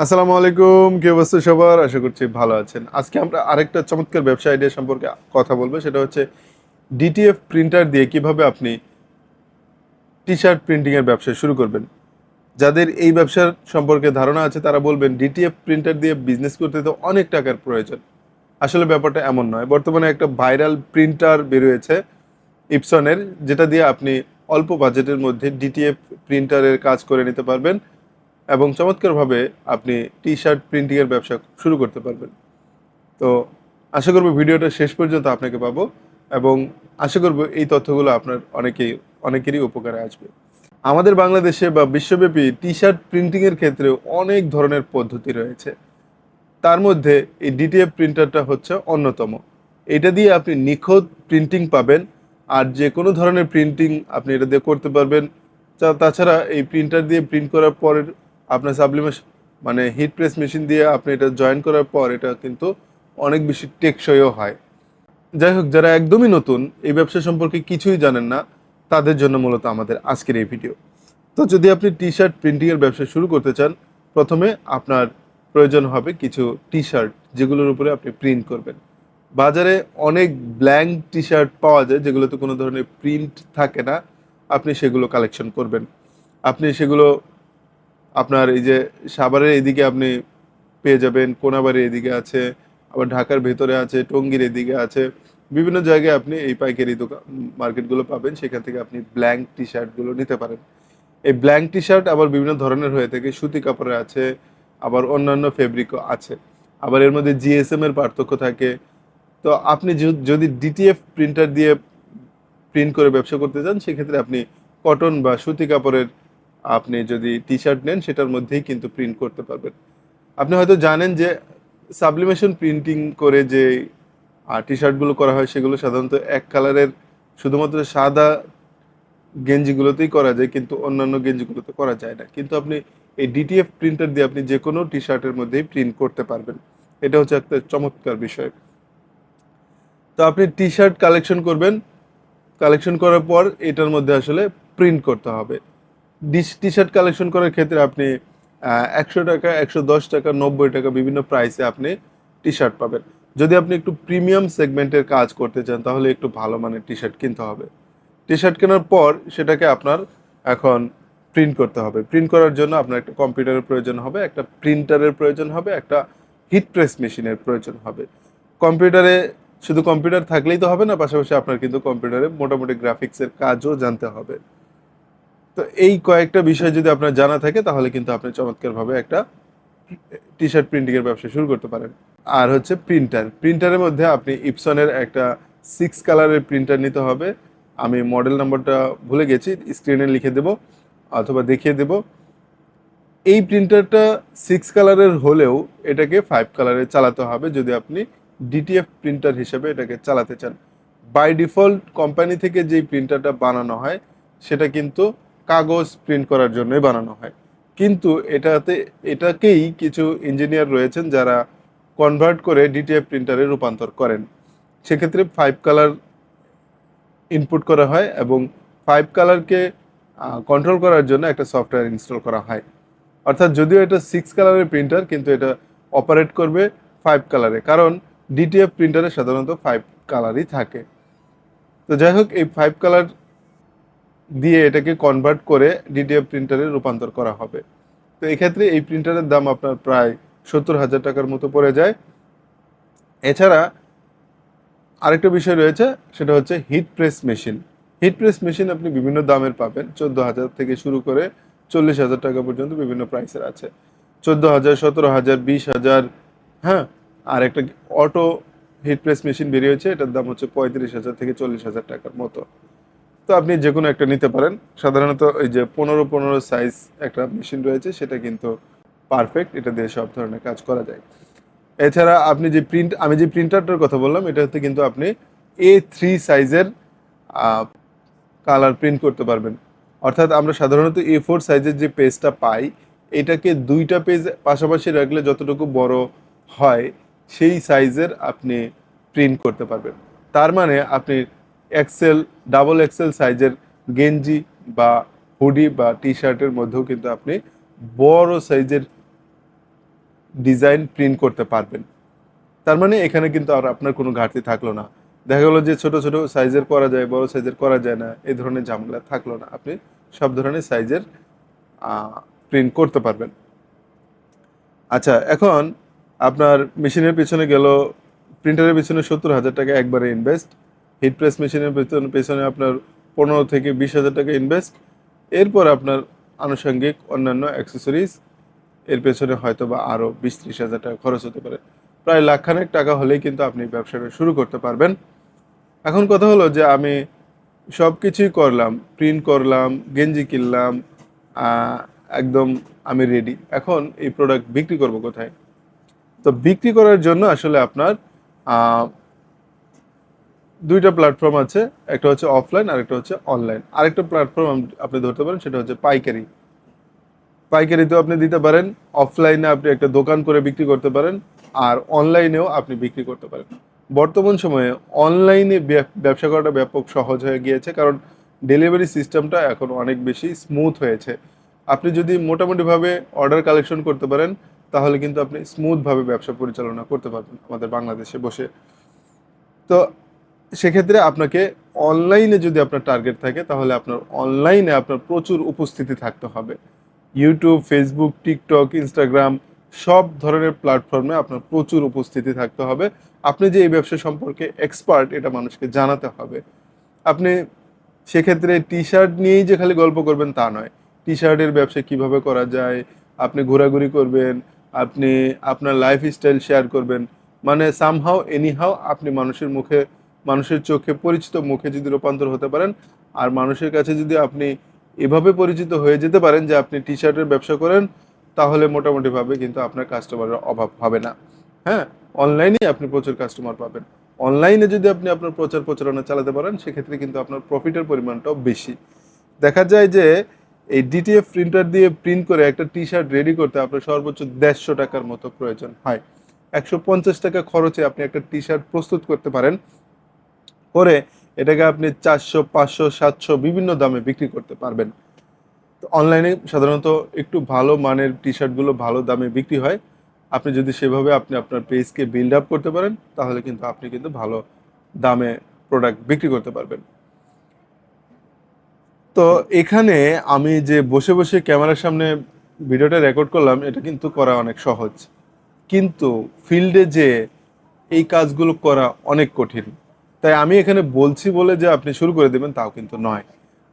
আসসালামু আলাইকুম, কি অবস্থা সবার? আশা করছি ভালো আছেন। আজকে আমরা আরেকটা চমৎকার ব্যবসা আইডিয়া সম্পর্কে কথা বলবো। সেটা হচ্ছে ডিটিএফ প্রিন্টার দিয়ে কিভাবে আপনি টি-শার্ট প্রিন্টিং এর ব্যবসা শুরু করবেন। যাদের এই ব্যবসার সম্পর্কে ধারণা আছে তারা বলবেন ডিটিএফ প্রিন্টার দিয়ে বিজনেস করতে তো অনেক টাকার প্রয়োজন। আসলে ব্যাপারটা এমন নয়। বর্তমানে একটা ভাইরাল প্রিন্টার বের হয়েছে ইপসনের, যেটা দিয়ে আপনি অল্প বাজেটের মধ্যে ডিটিএফ প্রিন্টারের কাজ করে নিতে পারবেন এবং চমৎকারভাবে আপনি টি-শার্ট প্রিন্টিংয়ের ব্যবসা শুরু করতে পারবেন। তো আশা করব ভিডিওটা শেষ পর্যন্ত আপনাকে পাবো এবং আশা করব এই তথ্যগুলো আপনার অনেকেরই উপকারে আসবে। আমাদের বাংলাদেশে বা বিশ্বব্যাপী টি-শার্ট প্রিন্টিংয়ের ক্ষেত্রে অনেক ধরনের পদ্ধতি রয়েছে। তার মধ্যে এই ডিটিএফ প্রিন্টারটা হচ্ছে অন্যতম। এটা দিয়ে আপনি নিখুঁত প্রিন্টিং পাবেন, আর যে কোনো ধরনের প্রিন্টিং আপনি এটা দিয়ে করতে পারবেন। তাছাড়া এই প্রিন্টার দিয়ে প্রিন্ট করার পর আপনার সাবলিমেশন মানে হিট প্রেস মেশিন দিয়ে আপনি এটা জয়েন করার পর এটা কিন্তু অনেক বেশি টেকসইও হয়। যাই হোক, যারা একদমই নতুন, এই ব্যবসা সম্পর্কে কিছুই জানেন না, তাদের জন্য মূলত আমাদের আজকের এই ভিডিও। তো যদি আপনি টি-শার্ট প্রিন্টিংয়ের ব্যবসা শুরু করতে চান, প্রথমে আপনার প্রয়োজন হবে কিছু টি-শার্ট, যেগুলোর উপরে আপনি প্রিন্ট করবেন। বাজারে অনেক ব্ল্যাঙ্ক টি-শার্ট পাওয়া যায় যেগুলোতে কোনো ধরনের প্রিন্ট থাকে না। আপনি সেগুলো কালেকশন করবেন। আপনি সেগুলো আপনার এই যে সাভারের এদিকে আপনি পেয়ে যাবেন, কোনাবাড়ির এদিকে আছে, আবার ঢাকার ভেতরে আছে, টঙ্গীর এদিকে আছে। বিভিন্ন জায়গায় আপনি এই পাইকারি দোকান মার্কেটগুলো পাবেন, সেখান থেকে আপনি ব্ল্যাঙ্ক টি-শার্টগুলো নিতে পারেন। এই ব্ল্যাঙ্ক টি-শার্ট আবার বিভিন্ন ধরনের হয়ে থাকে, সুতি কাপড়ে আছে, আবার অন্যান্য ফেব্রিকও আছে, আবার এর মধ্যে জিএসএম এর পার্থক্য থাকে। তো আপনি যদি ডিটিএফ প্রিন্টার দিয়ে প্রিন্ট করে ব্যবসা করতে চান, সেক্ষেত্রে আপনি কটন বা সুতি কাপড়ের আপনি যদি টি-শার্ট নেন, সেটার মধ্যেই কিন্তু প্রিন্ট করতে পারবেন। আপনি হয়তো জানেন যে সাবলিমেশন প্রিন্টিং করে যে টি-শার্টগুলো করা হয়, সেগুলো সাধারণত এক কালারের শুধুমাত্র সাদা গেঞ্জিগুলোতেই করা যায়, কিন্তু অন্যান্য গেঞ্জিগুলোতে করা যায় না। কিন্তু আপনি এই ডিটিএফ প্রিন্টার দিয়ে আপনি যে কোনো টি-শার্টের মধ্যেই প্রিন্ট করতে পারবেন। এটা হচ্ছে একটা চমৎকার বিষয়। তো আপনি টি-শার্ট কালেকশন করবেন। কালেকশন করার পর এটার মধ্যে আসলে প্রিন্ট করতে হবে। টি-শার্ট কালেকশন করার ক্ষেত্রে আপনি ১০০ টাকা, ১১০ টাকা, ৯০ টাকা বিভিন্ন প্রাইসে আপনি টি-শার্ট পাবেন। যদি আপনি একটু প্রিমিয়াম সেগমেন্টের কাজ করতে চান, তাহলে একটু ভালো মানের টি-শার্ট কিনতে হবে। টি-শার্ট কেনার পর সেটাকে আপনার এখন প্রিন্ট করতে হবে। প্রিন্ট করার জন্য আপনার একটা কম্পিউটারের প্রয়োজন হবে, একটা প্রিন্টারের প্রয়োজন হবে, একটা হিট প্রেস মেশিনের প্রয়োজন হবে। কম্পিউটারে শুধু কম্পিউটার থাকলেই তো হবে না, পাশাপাশি আপনার কিন্তু কম্পিউটারে মোটামুটি গ্রাফিক্সের কাজও জানতে হবে। তো এই কয়েকটা বিষয় যদি আপনার জানা থাকে, তাহলে কিন্তু আপনি চমৎকারভাবে একটা টি-শার্ট প্রিন্টিংয়ের ব্যবসা শুরু করতে পারেন। আর হচ্ছে প্রিন্টারের মধ্যে আপনি ইপসনের একটা 6 কালারের প্রিন্টার নিতে হবে। আমি মডেল নাম্বারটা ভুলে গেছি, স্ক্রিনে লিখে দেব অথবা দেখিয়ে দেব। এই প্রিন্টারটা 6 কালারের হলেও এটাকে 5 কালারে চালাতে হবে যদি আপনি ডিটিএফ প্রিন্টার হিসেবে এটাকে চালাতে চান। বাই ডিফল্ট কোম্পানি থেকে যেই প্রিন্টারটা বানানো হয়, সেটা কিন্তু কাগজ প্রিন্ট করার জন্যই বানানো হয়। কিন্তু এটাকেই কিছু ইঞ্জিনিয়ার রয়েছেন যারা কনভার্ট করে ডিটিএফ প্রিন্টারে রূপান্তর করেন। সেক্ষেত্রে 5 কালার ইনপুট করা হয় এবং 5 কালারকে কন্ট্রোল করার জন্য একটা সফটওয়্যার ইনস্টল করা হয়। অর্থাৎ যদিও এটা 6 কালারের প্রিন্টার, কিন্তু এটা অপারেট করবে 5 কালারে, কারণ ডিটিএফ প্রিন্টারে সাধারণত 5 কালারই থাকে। তো যাই হোক, এই 5 কালার দিয়ে এটাকে কনভার্ট করে ডিটিএফ প্রিন্টারে রূপান্তর করা হবে। তো এক্ষেত্রে এই প্রিন্টারের দাম আপনার প্রায় ৭০,০০০ টাকার মতো পড়ে যায়। এছাড়া আরেকটা বিষয় রয়েছে, সেটা হচ্ছে hit press machine. Hit press machine আপনি বিভিন্ন দামের পাবেন, ১৪,০০০ থেকে শুরু করে ৪০,০০০ টাকা পর্যন্ত বিভিন্ন প্রাইসের আছে। ১৪,০০০, ১৭,০০০, ২০,০০০। হ্যাঁ, আর একটা অটো হিট প্রেস মেশিন বেরিয়েছে, এটার দাম হচ্ছে ৩৫,০০০ থেকে ৪০,০০০ টাকার মতো। তো আপনি যে কোনো একটা নিতে পারেন। সাধারণত এই যে ১৫-১৫ সাইজ একটা মেশিন রয়েছে, সেটা কিন্তু পারফেক্ট, এটা দিয়ে সব ধরনের কাজ করা যায়। এছাড়া আপনি যে আমি যে প্রিন্টারটার কথা বললাম, এটাতে কিন্তু আপনি A3 সাইজের কালার প্রিন্ট করতে পারবেন। অর্থাৎ আমরা সাধারণত A4 সাইজের যে পেজটা পাই, এটাকে 2টা পেজ পাশাপাশি রাখলে যতটুকু বড় হয়, সেই সাইজের আপনি প্রিন্ট করতে পারবেন। তার মানে আপনি এক্সেল, ডাবল এক্সেল সাইজের গেঞ্জি বা হুডি বা টি-শার্টের মধ্যেও কিন্তু আপনি বড় সাইজের ডিজাইন প্রিন্ট করতে পারবেন। তার মানে এখানে কিন্তু আর আপনার কোনো ঘাটতি থাকলো না। দেখা গেলো যে ছোট ছোট সাইজের করা যায়, বড় সাইজের করা যায় না, এই ধরনের ঝামেলা থাকলো না। আপনি সব ধরনের সাইজের প্রিন্ট করতে পারবেন। আচ্ছা, এখন আপনার মেশিনের পিছনে গেল, প্রিন্টারের পিছনে 70,000 টাকা একবারে ইনভেস্ট, হিট প্রেস মেশিনের পেছনে আপনার 15 থেকে 20,000 টাকা ইনভেস্ট, এরপর আপনার আনুষঙ্গিক অন্যান্য অ্যাক্সেসরিজ এর পেছনে হয়তো বা আরও 20-30,000 টাকা খরচ হতে পারে। প্রায় লাখখানেক টাকা হলেই কিন্তু আপনি ব্যবসাটা শুরু করতে পারবেন। এখন কথা হলো যে আমি সব কিছুই করলাম, প্রিন্ট করলাম, গেঞ্জি কিনলাম, একদম আমি রেডি, এখন এই প্রোডাক্ট বিক্রি করব কোথায়? তো বিক্রি করার জন্য আসলে আপনার দুইটা প্ল্যাটফর্ম আছে, একটা হচ্ছে অফলাইন আর একটা হচ্ছে অনলাইন। আরেকটা প্ল্যাটফর্ম আপনি ধরতে পারেন, সেটা হচ্ছে পাইকারি। পাইকারিতেও আপনি দিতে পারেন, অফলাইনে আপনি একটা দোকান করে বিক্রি করতে পারেন, আর অনলাইনেও আপনি বিক্রি করতে পারেন। বর্তমান সময়ে অনলাইনে ব্যবসা করাটা ব্যাপক সহজ হয়ে গিয়েছে, কারণ ডেলিভারি সিস্টেমটা এখন অনেক বেশি স্মুথ হয়েছে। আপনি যদি মোটামুটিভাবে অর্ডার কালেকশন করতে পারেন, তাহলে কিন্তু আপনি স্মুথভাবে ব্যবসা পরিচালনা করতে পারবেন আমাদের বাংলাদেশে বসে। তো সেক্ষেত্রে আপনাকে অনলাইনে যদি আপনার টার্গেট থাকে, তাহলে আপনার অনলাইনে আপনার প্রচুর উপস্থিতি থাকতে হবে। ইউটিউব, ফেসবুক, টিকটক, ইনস্টাগ্রাম সব ধরনের প্ল্যাটফর্মে আপনার প্রচুর উপস্থিতি থাকতে হবে। আপনি যে এই ব্যবসা সম্পর্কে এক্সপার্ট, এটা মানুষকে জানাতে হবে। আপনি সেক্ষেত্রে টি শার্ট নিয়েই যে খালি গল্প করবেন তা নয়, টি শার্টের ব্যবসা কিভাবে করা যায়, আপনি ঘোরাঘুরি করবেন, আপনি আপনার লাইফস্টাইল শেয়ার করবেন, মানে সামহাও এনিহাও আপনি মানুষের চোখে পরিচিত মুখে যদি রূপান্তর হতে পারেন, আর মানুষের কাছে যদি আপনি এভাবে পরিচিত হয়ে যেতে পারেন যে আপনি টি শার্টের ব্যবসা করেন, তাহলে মোটামুটিভাবে কিন্তু আপনার কাস্টমারের অভাব হবে না। হ্যাঁ, অনলাইনে আপনি প্রচুর কাস্টমার পাবেন। অনলাইনে যদি আপনি আপনার প্রচার প্রচারণা চালাতে পারেন, সেক্ষেত্রে কিন্তু আপনার প্রফিটের পরিমাণটাও বেশি। দেখা যায় যে এই ডিটিএফ প্রিন্টার দিয়ে প্রিন্ট করে একটা টি শার্ট রেডি করতে আপনার সর্বোচ্চ 150 টাকার মতো প্রয়োজন হয়। 150 টাকা খরচে আপনি একটা টি শার্ট প্রস্তুত করতে পারেন, করে এটাকে আপনি 400, 500, 700 বিভিন্ন দামে বিক্রি করতে পারবেন। তো অনলাইনে সাধারণত একটু ভালো মানের টি শার্টগুলো ভালো দামে বিক্রি হয়। আপনি যদি সেভাবে আপনি আপনার পেজকে বিল্ড আপ করতে পারেন, তাহলে কিন্তু আপনি কিন্তু ভালো দামে প্রোডাক্ট বিক্রি করতে পারবেন। তো এখানে আমি যে বসে বসে ক্যামেরার সামনে ভিডিওটা রেকর্ড করলাম, এটা কিন্তু করা অনেক সহজ, কিন্তু ফিল্ডে যে এই কাজগুলো করা অনেক কঠিন। তাই আমি এখানে বলছি বলে যে আপনি শুরু করে দেবেন তাও কিন্তু নয়।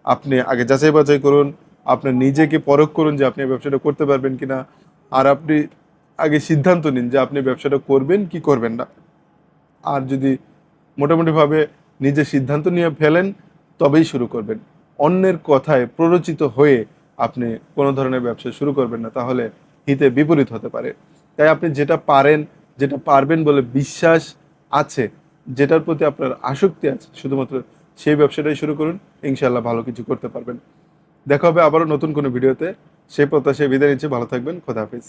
আপনি আগে যাচাই বাছাই করুন, আপনার নিজেকে পরখ করুন যে আপনি ব্যবসাটা করতে পারবেন কিনা, আর আপনি আগে সিদ্ধান্ত নিন যে আপনি ব্যবসাটা করবেন কি করবেন না। আর যদি মোটামুটিভাবে নিজে সিদ্ধান্ত নিয়ে ফেলেন, তবেই শুরু করবেন। অন্যের কথায় প্ররোচিত হয়ে আপনি কোনো ধরনের ব্যবসা শুরু করবেন না, তাহলে হিতে বিপরীত হতে পারে। তাই আপনি যেটা পারেন, যেটা পারবেন বলে বিশ্বাস আছে, যেটার প্রতি আপনার আসক্তি আছে, শুধুমাত্র সেই ব্যবসাটাই শুরু করুন। ইনশাআল্লাহ ভালো কিছু করতে পারবেন। দেখা হবে আবারও নতুন কোনো ভিডিওতে। সেই প্রত্যাশায় বিদায় নিচ্ছি। ভালো থাকবেন। খোদা হাফিজ।